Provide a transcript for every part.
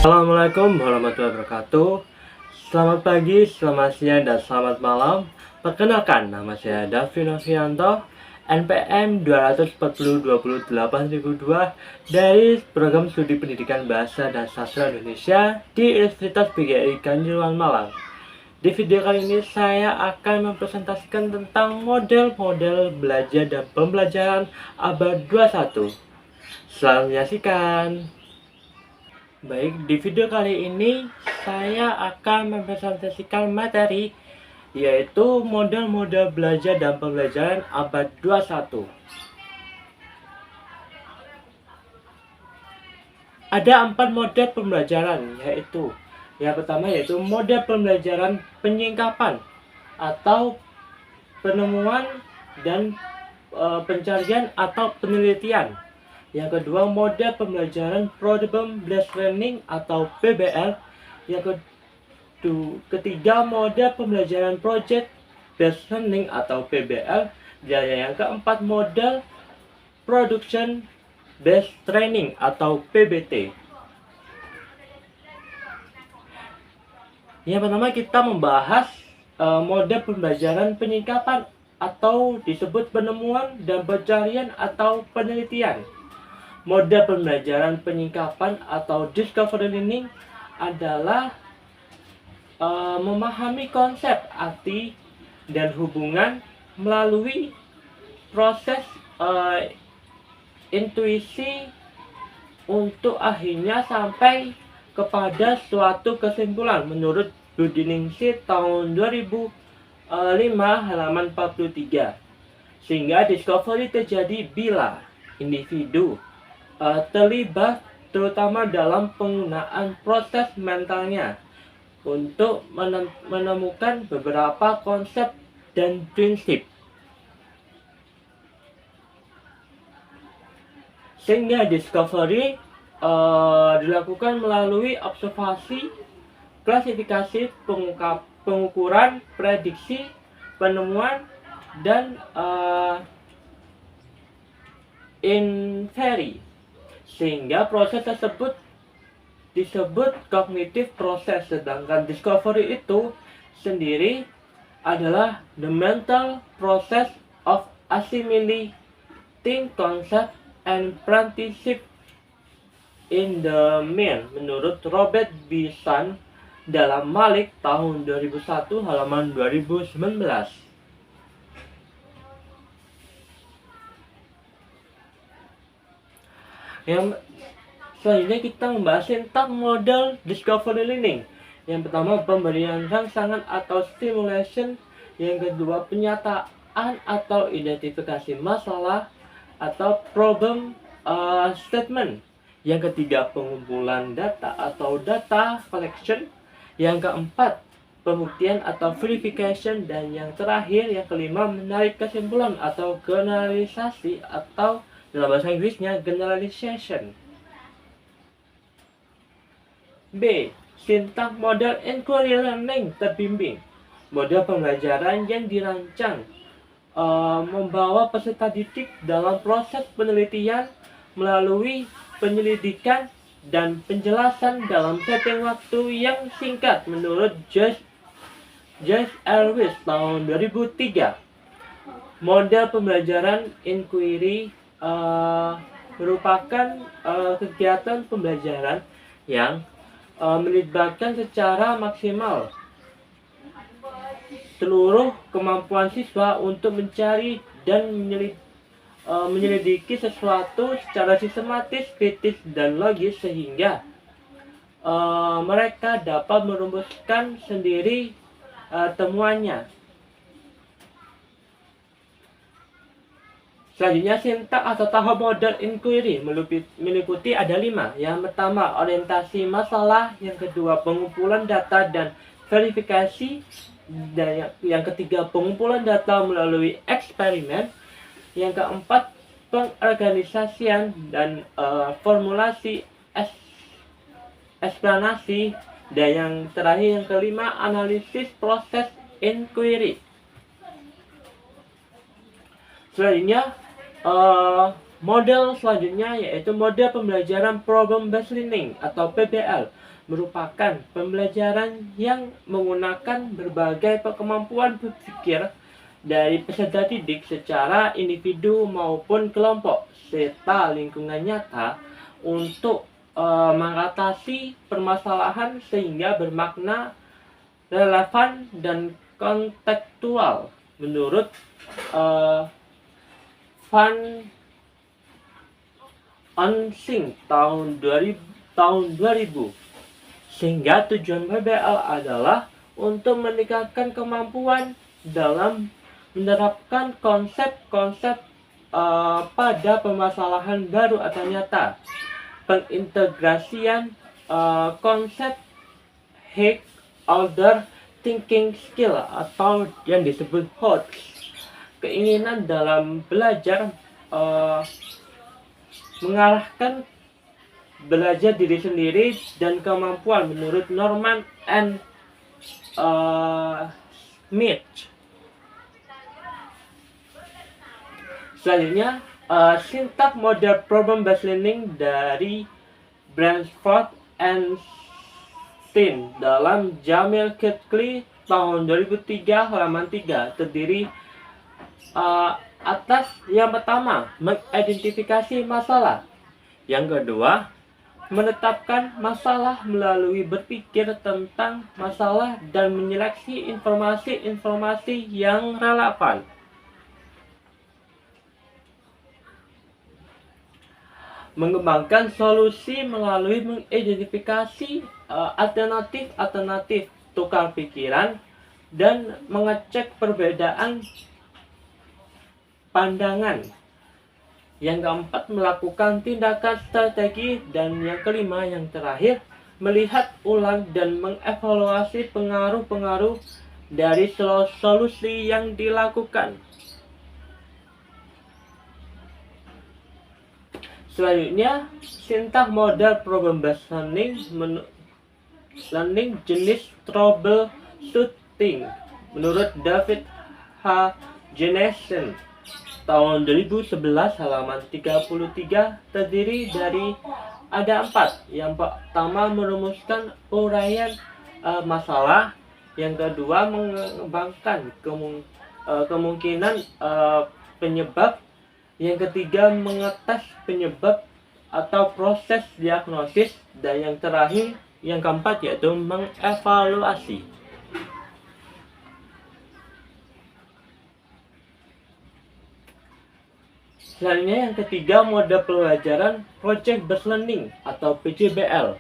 Assalamualaikum warahmatullahi wabarakatuh. Selamat pagi, selamat siang, dan selamat malam. Perkenalkan, nama saya Davi Novianto, NPM 240-28002 dari Program Studi Pendidikan Bahasa dan Sastra Indonesia di Universitas PGRI Kanjuruhan Malang. Di video kali ini saya akan mempresentasikan tentang model-model belajar dan pembelajaran abad 21. Selamat menyaksikan. Baik, di video kali ini saya akan mempresentasikan materi yaitu model-model belajar dan pembelajaran abad 21. Ada 4 model pembelajaran, yaitu yang pertama yaitu model pembelajaran penyingkapan atau penemuan dan pencarian atau penelitian. Yang kedua, model pembelajaran Problem Based Learning atau PBL. Yang ketiga, model pembelajaran Project Based Learning atau PBL. Dan yang keempat, model Production Based Training atau PBT. Yang pertama kita membahas model pembelajaran penyingkapan atau disebut penemuan dan pencarian atau penelitian. Model pembelajaran penyingkapan atau discovery learning adalah memahami konsep, arti, dan hubungan melalui proses intuisi untuk akhirnya sampai kepada suatu kesimpulan menurut Budiningsih tahun 2005 halaman 43. Sehingga discovery terjadi bila individu terlibat terutama dalam penggunaan proses mentalnya untuk menemukan beberapa konsep dan prinsip. Sehingga discovery dilakukan melalui observasi, klasifikasi, pengukuran, prediksi, penemuan, dan inferi. Sehingga proses tersebut disebut cognitive process, sedangkan discovery itu sendiri adalah the mental process of assimilating concept and apprenticeship in the mind menurut Robert B. Sun dalam Malik tahun 2001 halaman 2019. Yang selanjutnya kita membahas tentang model discovery learning. Yang pertama, pemberian rangsangan atau stimulation. Yang kedua, penyataan atau identifikasi masalah atau problem statement. Yang ketiga, pengumpulan data atau data collection. Yang keempat, pembuktian atau verification. Dan yang terakhir, yang kelima, menarik kesimpulan atau generalisasi atau dalam bahasa Inggrisnya generalization. B. Sintak model inquiry learning terbimbing. Model pembelajaran yang dirancang membawa peserta didik dalam proses penelitian melalui penyelidikan dan penjelasan dalam setting waktu yang singkat menurut Josh Elwis tahun 2003. Model pembelajaran inquiry merupakan kegiatan pembelajaran yang melibatkan secara maksimal seluruh kemampuan siswa untuk mencari dan menyelidiki sesuatu secara sistematis, kritis, dan logis sehingga mereka dapat merumuskan sendiri temuannya. Selanjutnya, sintak atau tahap model inquiry meliputi ada 5. Yang pertama, orientasi masalah. Yang kedua, pengumpulan data dan verifikasi. Dan yang ketiga, pengumpulan data melalui eksperimen. Yang keempat, pengorganisasian dan formulasi eksplanasi. Dan yang terakhir, yang kelima, analisis proses inquiry. Selanjutnya, Model selanjutnya yaitu model pembelajaran problem based learning atau PBL, merupakan pembelajaran yang menggunakan berbagai kemampuan berpikir dari peserta didik secara individu maupun kelompok serta lingkungan nyata untuk mengatasi permasalahan sehingga bermakna, relevan, dan kontekstual menurut Van Onsing tahun 2000. Sehingga tujuan PBL adalah untuk meningkatkan kemampuan dalam menerapkan konsep-konsep pada permasalahan baru atau nyata, pengintegrasian konsep high order thinking skill atau yang disebut HOTS, keinginan dalam belajar mengarahkan belajar diri sendiri dan kemampuan menurut Norman and Smith. Selanjutnya, sintak model problem based learning dari Bransford and Stein dalam Jamil Kirkley tahun 2003 halaman 3 terdiri atas yang pertama mengidentifikasi masalah, yang kedua menetapkan masalah melalui berpikir tentang masalah dan menyeleksi informasi-informasi yang relevan, mengembangkan solusi melalui mengidentifikasi alternatif tukar pikiran dan mengecek perbedaan pandangan. Yang keempat, melakukan tindakan strategi. Dan yang kelima, yang terakhir, melihat ulang dan mengevaluasi pengaruh-pengaruh dari solusi yang dilakukan. Selanjutnya, sintak model problem based learning jenis troubleshooting menurut David H. Jensen tahun 2011 halaman 33 terdiri dari ada 4. Yang pertama, merumuskan uraian masalah. Yang kedua, mengembangkan kemungkinan penyebab. Yang ketiga, mengetes penyebab atau proses diagnosis. Dan yang terakhir, yang keempat, yaitu mengevaluasi. Selanjutnya yang ketiga, mode pembelajaran Project Based Learning atau PJBL.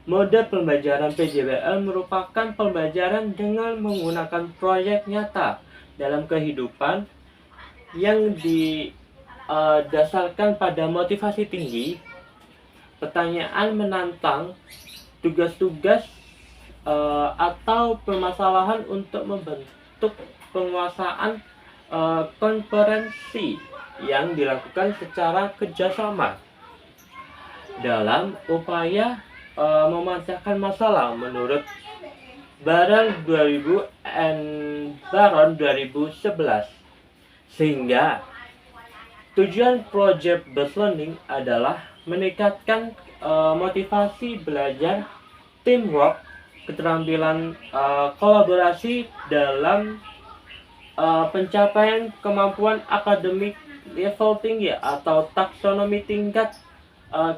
Mode pembelajaran PJBL merupakan pembelajaran dengan menggunakan proyek nyata dalam kehidupan yang didasarkan pada motivasi tinggi, pertanyaan menantang, tugas-tugas atau permasalahan untuk membentuk penguasaan konferensi yang dilakukan secara kerjasama dalam upaya memecahkan masalah menurut Baron 2000 and Baron 2011. Sehingga tujuan Project Based Learning adalah meningkatkan motivasi belajar, teamwork, keterampilan kolaborasi dalam pencapaian kemampuan akademik level tinggi atau taksonomi tingkat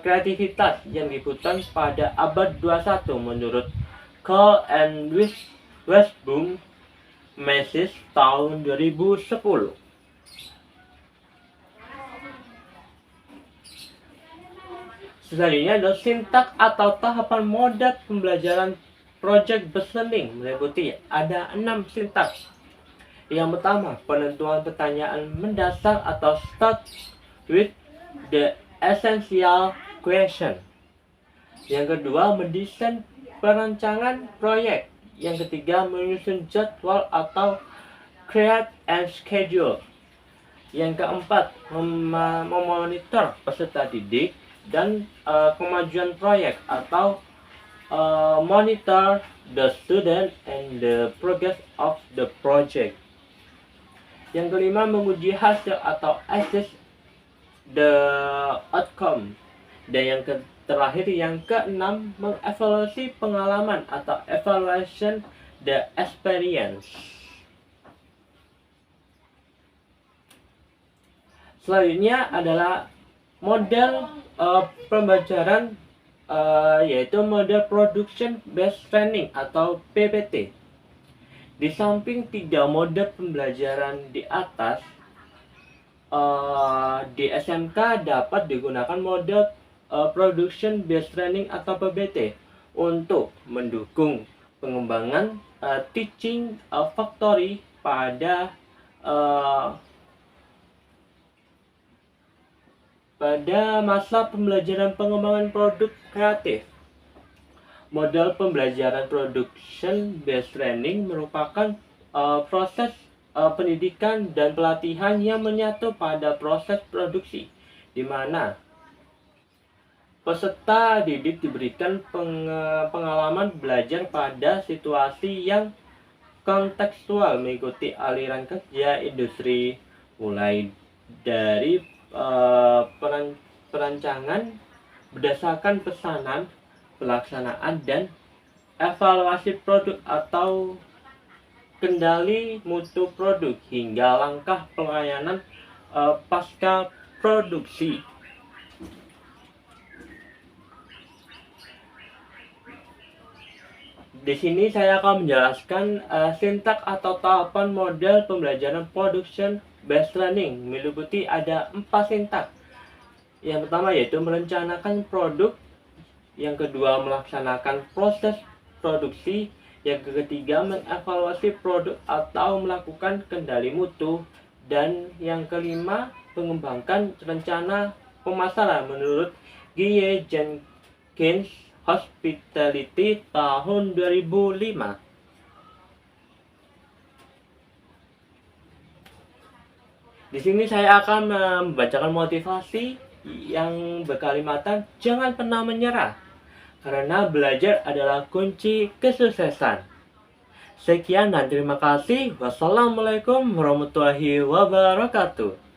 kreativitas yang dibutuhkan pada abad 21 menurut Cole and Westboom Masis tahun 2010. Selanjutnya adalah sintak atau tahapan mode pembelajaran Project Based Learning. Meliputi ada 6 sintak. Yang pertama, penentuan pertanyaan mendasar atau start with the essential question. Yang kedua, mendesain perancangan proyek. Yang ketiga, menyusun jadwal atau create and schedule. Yang keempat, memonitor peserta didik dan kemajuan proyek atau monitor the student and the progress of the project. Yang kelima, menguji hasil atau assess the outcome. Dan yang terakhir, yang keenam, mengevaluasi pengalaman atau evaluation the experience. Selanjutnya adalah model pembelajaran, yaitu model production based training atau PBT. Di samping 3 mode pembelajaran di atas, di SMK dapat digunakan mode production based training atau PBT untuk mendukung pengembangan teaching factory pada masa pembelajaran pengembangan produk kreatif. Model pembelajaran production based training merupakan proses pendidikan dan pelatihan yang menyatu pada proses produksi, di mana peserta didik diberikan pengalaman belajar pada situasi yang kontekstual mengikuti aliran kerja industri, mulai dari perancangan berdasarkan pesanan, pelaksanaan, dan evaluasi produk atau kendali mutu produk, hingga langkah pelayanan pasca produksi. Di sini saya akan menjelaskan sintak atau tahapan model pembelajaran production based learning. Meliputi ada 4 sintak. Yang pertama yaitu merencanakan produk, yang kedua melaksanakan proses produksi, yang ketiga mengevaluasi produk atau melakukan kendali mutu, dan yang kelima mengembangkan rencana pemasaran menurut Guy Jenkins Hospitality tahun 2005. Di sini saya akan membacakan motivasi yang berkalimatan jangan pernah menyerah, karena belajar adalah kunci kesuksesan. Sekian dan terima kasih. Wassalamualaikum warahmatullahi wabarakatuh.